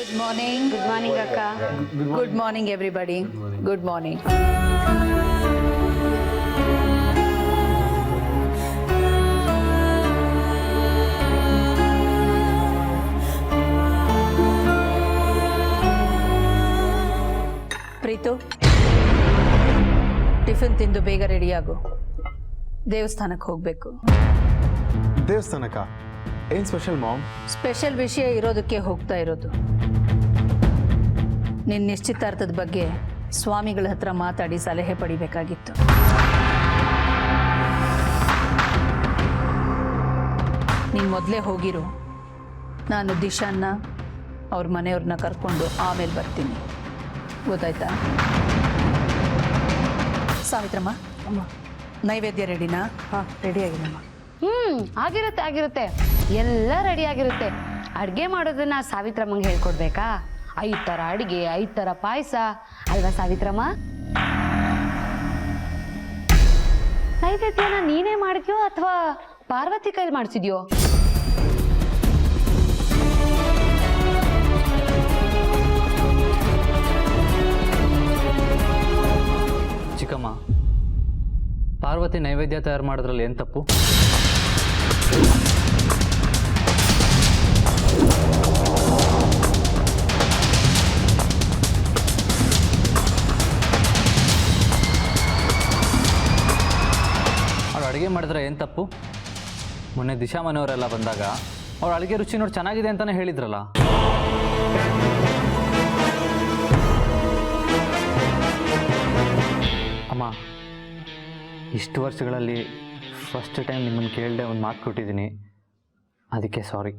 Good morning. Good morning, Akka. Good morning, everybody. Good morning. Preethu, tiffin ತಿಂದು ಬೇಗ ರೆಡಿಯಾಗು. ದೇವಸ್ಥಾನಕ್ಕೆ ಹೋಗಬೇಕು. ದೇವಸ್ಥಾನಕ್ಕ ಏನು ಸ್ಪೆಷಲ್ ಮಾಮ್? ಸ್ಪೆಷಲ್ ವಿಷಯ ಇರೋದಕ್ಕೆ ಹೋಗ್ತಾ ಇರೋದು. ನಿನ್ನ ನಿಶ್ಚಿತಾರ್ಥದ ಬಗ್ಗೆ ಸ್ವಾಮಿಗಳ ಹತ್ರ ಮಾತಾಡಿ ಸಲಹೆ ಪಡಿಬೇಕಾಗಿತ್ತು. ನೀನು ಮೊದಲೇ ಹೋಗಿರು. ನಾನು ದಿಶಾನ್ನ ಅವ್ರ ಮನೆಯವ್ರನ್ನ ಕರ್ಕೊಂಡು ಆಮೇಲೆ ಬರ್ತೀನಿ. ಗೊತ್ತಾಯ್ತಾ? ಸಾವಿತ್ರಮ್ಮ, ನೈವೇದ್ಯ ರೆಡಿನಾ? ಹಾಂ, ರೆಡಿ ಆಗಿದೆಮ್ಮ. ಆಗಿರುತ್ತೆ ಎಲ್ಲ ರೆಡಿ ಆಗಿರುತ್ತೆ. ಅಡುಗೆ ಮಾಡೋದನ್ನ ಸಾವಿತ್ರಮ್ಮಂಗೆ ಹೇಳ್ಕೊಡ್ಬೇಕಾ? 5 ಥರ ಅಡುಗೆ, 5 ಥರ ಪಾಯಸ ಅಲ್ವಾ ಸಾವಿತ್ರಮ್ಮ? ನೈವೇದ್ಯನ ನೀನೇ ಮಾಡಿದ್ಯೋ ಅಥವಾ ಪಾರ್ವತಿ ಕೈಲಿ ಮಾಡಿಸಿದ್ಯೋ? ಚಿಕ್ಕಮ್ಮ, ಪಾರ್ವತಿ ನೈವೇದ್ಯ ತಯಾರು ಮಾಡೋದ್ರಲ್ಲಿ ಏನು ತಪ್ಪು? ಅವಳು ಅಡುಗೆ ಮಾಡಿದ್ರೆ ಏನು ತಪ್ಪು? ಮೊನ್ನೆ ದಿಶಾ ಮನೆಯವರೆಲ್ಲ ಬಂದಾಗ ಅವಳು ಅಡುಗೆ ರುಚಿ ನೋಡಿ ಚೆನ್ನಾಗಿದೆ ಅಂತಲೇ ಹೇಳಿದ್ರಲ್ಲ. ಅಮ್ಮ, ಇಷ್ಟು ವರ್ಷಗಳಲ್ಲಿ ಫಸ್ಟ್ ಟೈಮ್ ನಿಮ್ಮನ್ನು ಕೇಳದೆ ಒಂದು ಮಾತು ಕೊಟ್ಟಿದ್ದೀನಿ, ಅದಕ್ಕೆ ಸಾರಿ.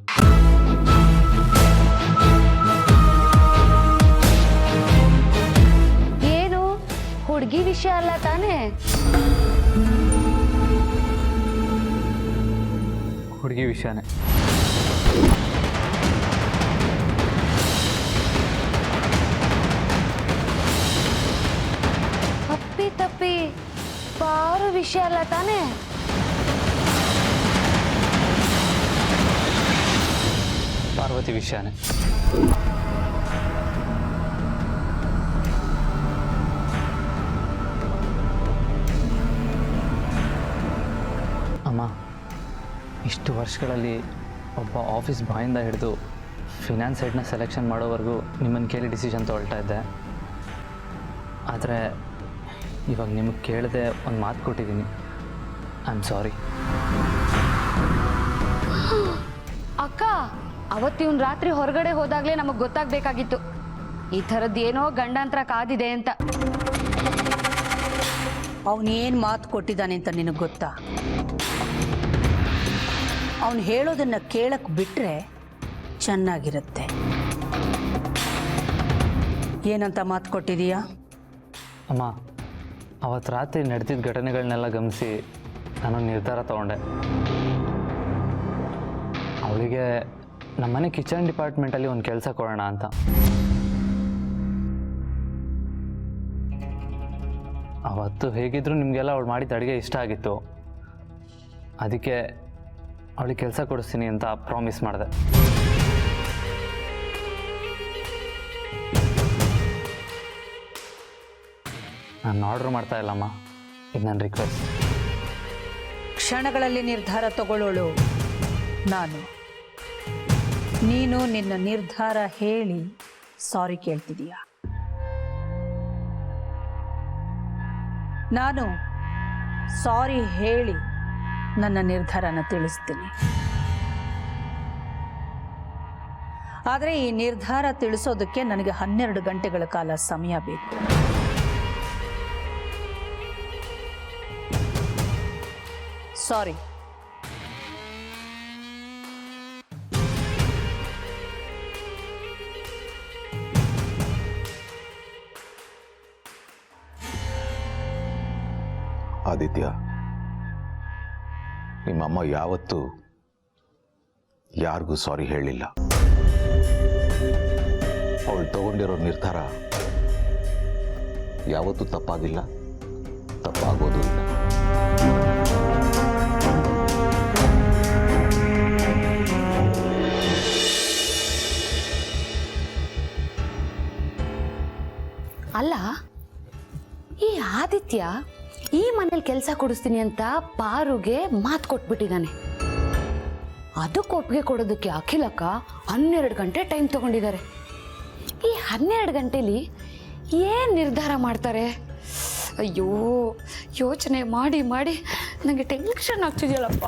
ಏನು ಹುಡುಗಿ ವಿಷಯ ಅಲ್ಲ ತಾನೇ? ಹುಡುಗಿ ವಿಷಯನೇ. ತಪ್ಪಿ ಪಾರು ವಿಷಯ ಅಲ್ಲ ತಾನೇ? ಪಾರ್ವತಿ ವಿಷಯನೇ. ಅಮ್ಮ, ಇಷ್ಟು ವರ್ಷಗಳಲ್ಲಿ ಒಬ್ಬ ಆಫೀಸ್ ಬಾಯಿಂದ ಹಿಡಿದು ಫಿನಾನ್ಸ್ ಹೆಡ್ನ ಸೆಲೆಕ್ಷನ್ ಮಾಡೋವರೆಗೂ ನಿಮ್ಮನ್ನು ಕೇಳಿ ಡಿಸಿಷನ್ ತೊಗೊಳ್ತಾ ಇದ್ದೆ. ಆದರೆ ಇವಾಗ ನಿಮಗೆ ಕೇಳದೆ ಒಂದು ಮಾತು ಕೊಟ್ಟಿದ್ದೀನಿ. I am sorry. ಅಕ್ಕ, ಅವತ್ತಿನ ರಾತ್ರಿ ಹೊರಗಡೆ ಹೋದಾಗಲೇ ನಮಗೆ ಗೊತ್ತಾಗಬೇಕಾಗಿತ್ತು ಈ ಥರದ್ದೇನೋ ಗಂಡಾಂತರ ಕಾದಿದೆ ಅಂತ. ಅವನೇನು ಮಾತು ಕೊಟ್ಟಿದ್ದಾನೆ ಅಂತ ನಿನಗೆ ಗೊತ್ತಾ? ಅವನು ಹೇಳೋದನ್ನು ಕೇಳಕ್ಕೆ ಬಿಟ್ಟರೆ ಚೆನ್ನಾಗಿರುತ್ತೆ. ಏನಂತ ಮಾತು ಕೊಟ್ಟಿದೀಯಾ? ಅಮ್ಮ, ಅವತ್ತು ರಾತ್ರಿ ನಡೆದಿದ್ದ ಘಟನೆಗಳನ್ನೆಲ್ಲ ಗಮನಿಸಿ ನಾನೊಂದು ನಿರ್ಧಾರ ತಗೊಂಡೆ. ಅವಳಿಗೆ ನಮ್ಮನೆ ಕಿಚನ್ ಡಿಪಾರ್ಟ್ಮೆಂಟಲ್ಲಿ ಒಂದು ಕೆಲಸ ಕೊಡೋಣ ಅಂತ. ಅವತ್ತು ಹೇಗಿದ್ದರೂ ನಿಮಗೆಲ್ಲ ಅವಳು ಮಾಡಿದ ಅಡುಗೆ ಇಷ್ಟ ಆಗಿತ್ತು. ಅದಕ್ಕೆ ಅವಳಿಗೆ ಕೆಲಸ ಕೊಡಿಸ್ತೀನಿ ಅಂತ ಪ್ರಾಮಿಸ್ ಮಾಡಿದೆ. ನಾನು ಆರ್ಡ್ರ್ ಮಾಡ್ತಾ ಇಲ್ಲಮ್ಮ, ಇದು ನನ್ನ ರಿಕ್ವೆಸ್ಟ್. ಕ್ಷಣಗಳಲ್ಲಿ ನಿರ್ಧಾರ ತಗೊಳ್ಳೋಳು ನಾನು. ನೀನು ನಿನ್ನ ನಿರ್ಧಾರ ಹೇಳಿ ಸಾರಿ ಕೇಳ್ತಿದೀಯ. ನಾನು ಸಾರಿ ಹೇಳಿ ನನ್ನ ನಿರ್ಧಾರನ ತಿಳಿಸ್ತೀನಿ. ಆದರೆ ಈ ನಿರ್ಧಾರ ತಿಳಿಸೋದಕ್ಕೆ ನನಗೆ 12 ಗಂಟೆಗಳ ಕಾಲ ಸಮಯ ಬೇಕು. ಸಾರಿ. ಆದಿತ್ಯ, ನಿಮ್ಮಮ್ಮ ಯಾವತ್ತೂ ಯಾರಿಗೂ ಸಾರಿ ಹೇಳಿಲ್ಲ. ಅವಳು ತಗೊಂಡಿರೋ ನಿರ್ಧಾರ ಯಾವತ್ತೂ ತಪ್ಪಾಗಿಲ್ಲ, ತಪ್ಪಾಗೋದು ಇಲ್ಲ. ಅಲ್ಲ, ಈ ಆದಿತ್ಯ ಈ ಮನೇಲಿ ಕೆಲಸ ಕೊಡಿಸ್ತೀನಿ ಅಂತ ಪಾರುಗೆ ಮಾತು ಕೊಟ್ಬಿಟ್ಟಿದ್ದಾನೆ. ಅದಕ್ಕೆ ಒಪ್ಪಿಗೆ ಕೊಡೋದಕ್ಕೆ ಅಖಿಲಕ್ಕ 12 ಗಂಟೆ ಟೈಮ್ ತಗೊಂಡಿದ್ದಾರೆ. ಈ 12 ಗಂಟೆಲಿ ಏನು ನಿರ್ಧಾರ ಮಾಡ್ತಾರೆ? ಅಯ್ಯೋ, ಯೋಚನೆ ಮಾಡಿ ಮಾಡಿ ನನಗೆ ಟೆನ್ಷನ್ ಆಗ್ತಿದೆಯಲ್ಲಪ್ಪ.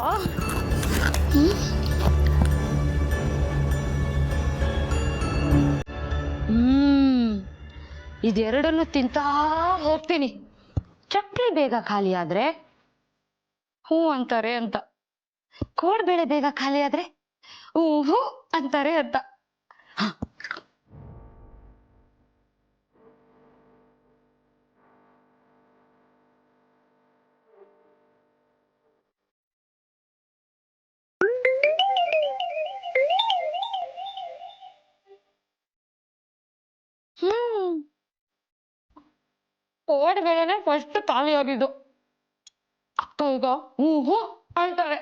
ಇದೆರಡನ್ನು ತಿಂತಾ ಹೋಗ್ತೀನಿ. ಚಕ್ಲಿ ಬೇಗ ಖಾಲಿ ಆದ್ರೆ ಹೂ ಅಂತಾರೆ ಅಂತ, ಕೋಡ್ಬೇಳೆ ಬೇಗ ಖಾಲಿ ಆದ್ರೆ ಹೂ ಅಂತಾರೆ ಅಂತ. ಕೋಡ್ಬೇಳೆನೆ ಫಸ್ಟ್ ಖಾಲಿ ಆಗಿದ್ದು. ಅಕ್ಕ ಈಗ ಹೂ ಅಂತಾರೆ.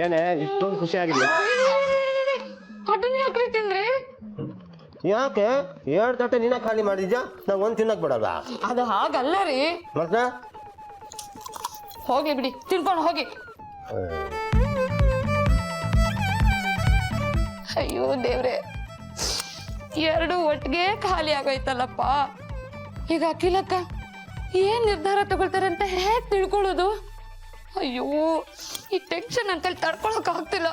ಏನೇ ಇಷ್ಟೊಂದು ಖುಷಿ ಆಗಿಲ್ಲ? ಅದನ್ನ ಯಾಕ್ರಿ ತಿಂದ್ರಿ? ಯಾಕೆ 2 ತಟ್ಟೆ ನೀನ ಖಾಲಿ ಮಾಡಿದ್ಯಾ? ನಾವು ಒಂದು ತಿನ್ನಕ್ ಬಿಡಲ್ಲ. ಅದು ಹಾಗಲ್ಲ ರೀ. ಮತ್ತೆ ಹೋಗಿ ಬಿಡಿ, ತಿನ್ಕೊಂಡು ಹೋಗಿ. ಅಯ್ಯೋ ದೇವ್ರೆ, 2 ಒಟ್ಟಿಗೆ ಖಾಲಿ ಆಗೋಯ್ತಲ್ಲಪ್ಪ. ಈಗ ಅಖಿಲಕ್ಕ ಏನ್ ನಿರ್ಧಾರ ತಗೊಳ್ತಾರೆ ಅಂತ ಹೇಗೆ ತಿಳ್ಕೊಳ್ಳೋದು? ಅಯ್ಯೋ, ಈ ಟೆನ್ಷನ್ ಅಂತೇಳಿ ತಡ್ಕೊಳಕ್ ಆಗ್ತಿಲ್ಲ.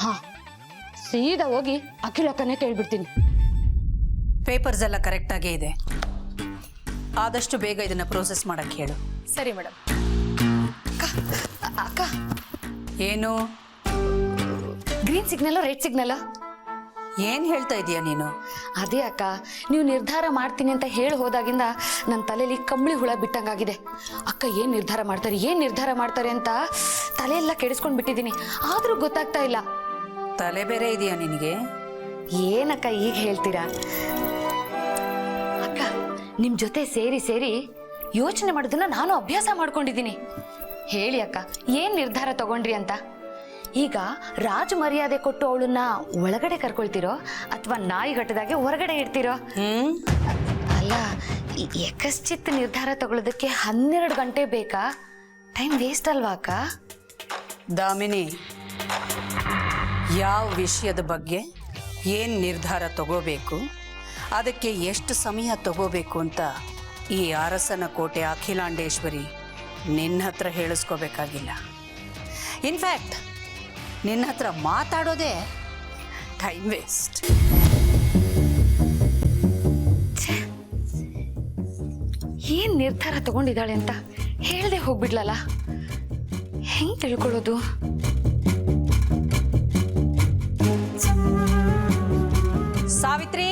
ಹಾ, ಸೀದಾ ಹೋಗಿ ಅಖಿಲಕ್ಕನೇ ಕೇಳ್ಬಿಡ್ತೀನಿ. ಪೇಪರ್ಸ್ ಎಲ್ಲ ಕರೆಕ್ಟಾಗೇ ಇದೆ, ಆದಷ್ಟು ಬೇಗ ಇದನ್ನ ಪ್ರೋಸೆಸ್ ಮಾಡಕ್ಕೆ ಹೇಳು. ಸರಿ ಮೇಡಮ್. ಅಕ್ಕ, ಏನು ಗ್ರೀನ್ ಸಿಗ್ನಲ್ ರೆಡ್ ಸಿಗ್ನಲ್? ಏನ್ ಹೇಳ್ತಾ ಇದೀಯ ನೀನು? ಅದೇ ಅಕ್ಕ, ನೀವು ನಿರ್ಧಾರ ಮಾಡ್ತೀನಿ ಅಂತ ಹೇಳಿ ಹೋದಾಗಿಂದ ನನ್ನ ತಲೆಯಲ್ಲಿ ಕಂಬಳಿ ಹುಳ ಬಿಟ್ಟಂಗಾಗಿದೆ. ಅಕ್ಕ ಏನ್ ನಿರ್ಧಾರ ಮಾಡ್ತಾರೆ ಅಂತ ತಲೆಯೆಲ್ಲ ಕೆಡಿಸ್ಕೊಂಡ್ ಬಿಟ್ಟಿದ್ದೀನಿ. ಆದ್ರೂ ಗೊತ್ತಾಗ್ತಾ ಇಲ್ಲ. ತಲೆ ಬೇರೆ ಇದೆಯಾ ನಿನಗೆ? ಏನಕ್ಕ ಈಗ ಹೇಳ್ತೀರಾ? ಅಕ್ಕ, ನಿಮ್ ಜೊತೆ ಸೇರಿ ಯೋಚನೆ ಮಾಡೋದನ್ನ ನಾನು ಅಭ್ಯಾಸ ಮಾಡ್ಕೊಂಡಿದ್ದೀನಿ. ಹೇಳಿ ಅಕ್ಕ, ಏನ್ ನಿರ್ಧಾರ ತಗೊಂಡ್ರಿ ಅಂತ? ಈಗ ರಾಜ ಮರ್ಯಾದೆ ಕೊಟ್ಟು ಅವಳನ್ನ ಒಳಗಡೆ ಕರ್ಕೊಳ್ತಿರೋ ಅಥವಾ ನಾಯಿಗಟ್ಟದಾಗೆ ಹೊರಗಡೆ ಇಡ್ತಿರೋ? ಅಲ್ಲ, ಯಕಶ್ಚಿತ್ ನಿರ್ಧಾರ ತಗೊಳ್ಳೋದಕ್ಕೆ 12 ಗಂಟೆ ಬೇಕಾ? ಟೈಮ್ ವೇಸ್ಟ್ ಅಲ್ವಾ ಅಕ್ಕ? ದಾಮಿನಿ, ಯಾವ ವಿಷಯದ ಬಗ್ಗೆ ಏನು ನಿರ್ಧಾರ ತಗೋಬೇಕು, ಅದಕ್ಕೆ ಎಷ್ಟು ಸಮಯ ತಗೋಬೇಕು ಅಂತ ಈ ಅರಸನ ಕೋಟೆ ಅಖಿಲಾಂಡೇಶ್ವರಿ ನಿನ್ನ ಹತ್ರ ಹೇಳಿಸ್ಕೋಬೇಕಾಗಿಲ್ಲ. ಇನ್ಫ್ಯಾಕ್ಟ್ ನಿನ್ನ ಹತ್ರ ಮಾತಾಡೋದೇ ಟೈಮ್ ವೇಸ್ಟ್. ಏನ್ ನಿರ್ಧಾರ ತಗೊಂಡಿದ್ದಾಳೆ ಅಂತ ಹೇಳ್ದೆ ಹೋಗ್ಬಿಡ್ಲಲ್ಲ, ಹೆಂಗ್ ತಿಳ್ಕೊಳ್ಳೋದು? ಸಾವಿತ್ರಿ,